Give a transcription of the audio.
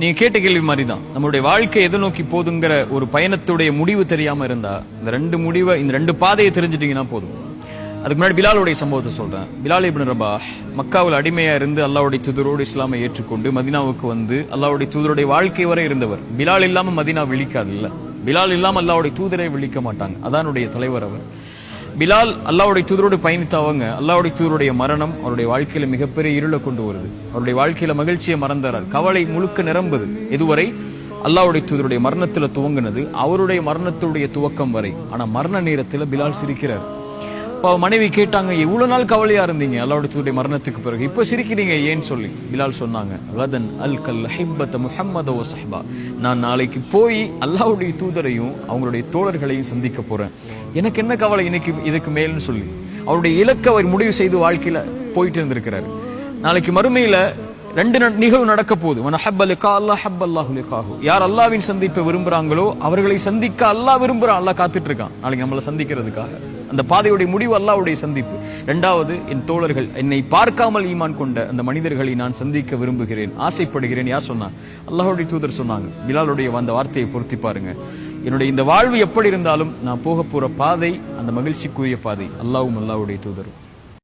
நீங்க கேட்ட கேள்வி மாதிரி தான். நம்மளுடைய வாழ்க்கை எதை நோக்கி போதுங்கிற ஒரு பயணத்துடைய முடிவு தெரியாம இருந்தா இந்த ரெண்டு பாதையை தெரிஞ்சிட்டீங்கன்னா போதும். அதுக்கு முன்னாடி பிலாலுடைய சம்பவத்தை சொல்றேன். பிலால் இப்னு ரபாஹ் மக்காவில் அடிமையா இருந்து அல்லாஹ்வுடைய தூதரோடு இஸ்லாமை ஏற்றுக்கொண்டு மதீனாவுக்கு வந்து அல்லாஹ்வுடைய தூதருடைய வாழ்க்கை வரை இருந்தவர். பிலால் இல்லாம மதீனா விழிக்காது இல்ல. பிலால் இல்லாம அல்லாஹ்வுடைய தூதரை விழிக்க மாட்டாங்க. அதானுடைய தலைவர் அவர். பிலால் அல்லாஹ்வுடைய தூதரோடு பயணித்தவங்க. அல்லாஹ்வுடைய தூதருடைய மரணம் அவருடைய வாழ்க்கையில மிகப்பெரிய இருளை கொண்டு வருது. அவருடைய வாழ்க்கையில மகிழ்ச்சியை மறந்தார். கவலை முழுக்க நிரம்புது. இதுவரை அல்லாஹ்வுடைய தூதருடைய மரணத்துல துவங்கினது அவருடைய மரணத்துடைய துவக்கம் வரை. ஆனா மரண நேரத்துல பிலால் சிரிக்கிறார். மனைவி கேட்டாங்க, இவ்வளவு நாள் கவலையா இருந்தீங்க அல்லாஹ்வுடைய தூதருடைய மரணத்துக்கு பிறகு, இப்ப சிரிக்கிறீங்க ஏன்னு சொல்லி. பிலால் சொன்னாங்க, கதன் அல்கல் ஹிப்பத முஹம்மத வ ஸஹ்பா, நான் நாளைக்கு போய் அல்லாஹ்வுடைய தூதரையும் அவங்களுடைய தோழர்களையும் சந்திக்க போறேன். எனக்கு என்ன கவலை இன்னைக்கு இதுக்கு மேல்னு சொல்லி அவருடைய இலக்கை அவர் முடிவு செய்து வாழ்க்கையில போயிட்டு இருந்திருக்கிறாரு. நாளைக்கு மறுமையில ரெண்டு நிகழ்வு நடக்க போகுது. யார் அல்லாஹ்வின் சந்திப்பை விரும்புறாங்களோ அவர்களை சந்திக்க அல்லாஹ் விரும்புறான். அல்லாஹ் காத்துட்டு இருக்கான் நாளைக்கு நம்மளை சந்திக்கிறதுக்காக. அந்த பாதையுடைய முடிவு அல்லாஹ்வுடைய சந்திப்பு. இரண்டாவது, என் தோழர்கள், என்னை பார்க்காமல் ஈமான் கொண்ட அந்த மனிதர்களை நான் சந்திக்க விரும்புகிறேன், ஆசைப்படுகிறேன். யார் சொன்னா? அல்லாஹ்வுடைய தூதர் சொன்னாங்க. பிலாலுடைய அந்த வார்த்தையை பொருத்தி பாருங்க. என்னுடைய இந்த வாழ்வு எப்படி இருந்தாலும் நான் போக போற பாதை அந்த மகிழ்ச்சிக்குரிய பாதை. அல்லாஹ்வும் அல்லாஹ்வுடைய தூதரும்.